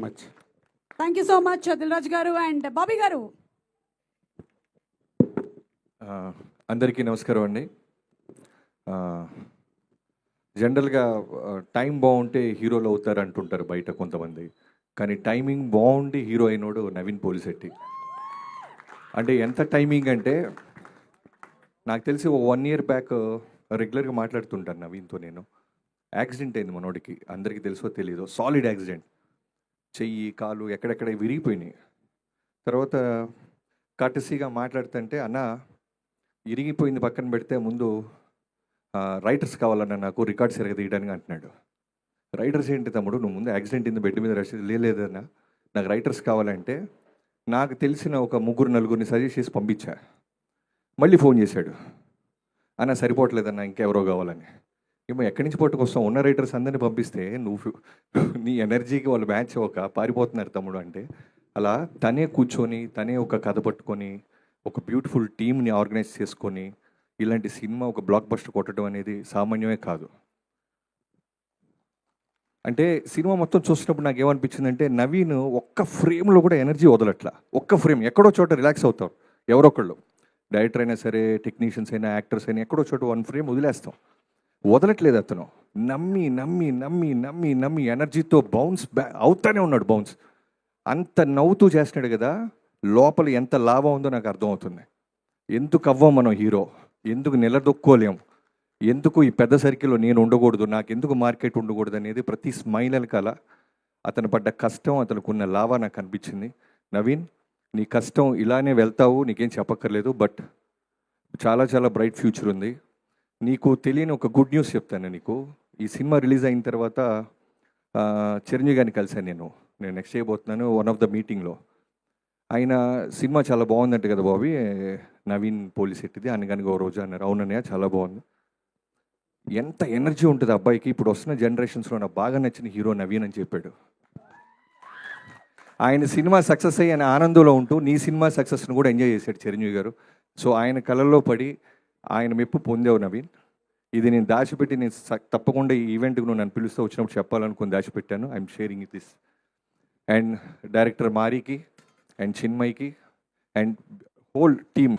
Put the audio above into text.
Much. Thank you so much Dil Raju గారు and Bobby గారు. అందరికీ నమస్కారం అండి. జనరల్గా టైం బాగుంటే హీరోలు అవుతారు అంటుంటారు బయట కొంతమంది, కానీ టైమింగ్ బాగుండి హీరో అయినోడు నవీన్ పోలిశెట్టి. అంటే ఎంత టైమింగ్ అంటే నాకు తెలిసి 1 year బ్యాక్ రెగ్యులర్గా మాట్లాడుతుంటాను నవీన్తో. నేను యాక్సిడెంట్ అయింది మనోడికి, అందరికీ తెలుసో తెలీదో, సాలిడ్ యాక్సిడెంట్. చెయ్యి కాలు ఎక్కడెక్కడ విరిగిపోయినాయి. తర్వాత కటసీగా మాట్లాడుతుంటే, అన్న ఇరిగిపోయింది పక్కన పెడితే ముందు రైటర్స్ కావాలన్నా నాకు రికార్డ్స్ తీయడానికి అంటున్నాడు. రైటర్స్ ఏంటి తమ్ముడు, నువ్వు ముందు యాక్సిడెంట్ ఇంది బెడ్ మీద లేదన్నా, నాకు రైటర్స్ కావాలంటే నాకు తెలిసిన ఒక 3-4 సజెస్ట్ చేసి పంపించా. మళ్ళీ ఫోన్ చేశాడు, అన్న సరిపోవట్లేదన్నా ఇంకెవరో కావాలని. ఏమో ఎక్కడి నుంచి పట్టుకొస్తాం, ఉన్న రైటర్స్ అందరినీ పంపిస్తే నువ్వు నీ ఎనర్జీకి వాళ్ళు మ్యాచ్ అవ్వక పారిపోతున్నారు తమ్ముడు అంటే, అలా తనే కూర్చొని తనే ఒక కథ పట్టుకొని ఒక బ్యూటిఫుల్ టీమ్ని ఆర్గనైజ్ చేసుకొని ఇలాంటి సినిమా ఒక బ్లాక్ బస్టర్ కొట్టడం అనేది సామాన్యమే కాదు. అంటే సినిమా మొత్తం చూసినప్పుడు నాకు ఏమనిపించిందంటే, నవీన్ ఒక్క ఫ్రేమ్లో కూడా ఎనర్జీ వదలట్లా. ఒక్క ఫ్రేమ్ ఎక్కడో చోట రిలాక్స్ అవుతాం ఎవరొకళ్ళు, డైరెక్టర్ అయినా సరే, టెక్నీషియన్స్ అయినా, యాక్టర్స్ అయినా, ఎక్కడో చోట 1 frame వదిలేస్తాం. వదలట్లేదు అతను. నమ్మి నమ్మి నమ్మి నమ్మి నమ్మి ఎనర్జీతో బౌన్స్ అవుతానే ఉన్నాడు. బౌన్స్ అంత నవ్వుతూ చేస్తున్నాడు కదా, లోపల ఎంత లాభం ఉందో నాకు అర్థమవుతుంది. ఎందుకు అవ్వం మనం హీరో, ఎందుకు నిలదొక్కోలేం, ఎందుకు ఈ పెద్ద సర్కిల్లో నేను ఉండకూడదు, నాకు ఎందుకు మార్కెట్ ఉండకూడదు అనేది ప్రతి స్మైల్ వెనకాల అతను పడ్డ కష్టం, అతనుకున్న లాభ నాకు అనిపించింది. నవీన్, నీ కష్టం ఇలానే వెళ్తావు, నీకేం చెప్పక్కర్లేదు, బట్ చాలా చాలా బ్రైట్ ఫ్యూచర్ ఉంది. నీకు తెలియని ఒక గుడ్ న్యూస్ చెప్తాను నీకు. ఈ సినిమా రిలీజ్ అయిన తర్వాత చిరంజీవి గారిని కలిశాను నేను నెక్స్ట్ చేయబోతున్నాను వన్ ఆఫ్ ద మీటింగ్లో. ఆయన సినిమా చాలా బాగుందంట కదా బాబీ, నవీన్ పోలిశెట్టిది అనగానికి ఓ రోజు అన్నారు. అవునన్నయ్య చాలా బాగుంది. ఎంత ఎనర్జీ ఉంటుంది అబ్బాయికి, ఇప్పుడు వస్తున్న జనరేషన్స్లో నాకు బాగా నచ్చిన హీరో నవీన్ అని చెప్పాడు. ఆయన సినిమా సక్సెస్ అయ్యి ఆయన ఆనందంలో ఉంటూ నీ సినిమా సక్సెస్ను కూడా ఎంజాయ్ చేశాడు చిరంజీవి గారు. సో ఆయన కళల్లో పడి ఆయన మెప్పు పొందేవు నవీన్. ఇది నేను దాచిపెట్టి, నేను తప్పకుండా ఈ ఈవెంట్కి నువ్వు నన్ను పిలుస్తూ వచ్చినప్పుడు చెప్పాలనుకుని దాచిపెట్టాను. I'm sharing this. And director మారీకి అండ్ చిన్మయ్కి అండ్ హోల్ టీమ్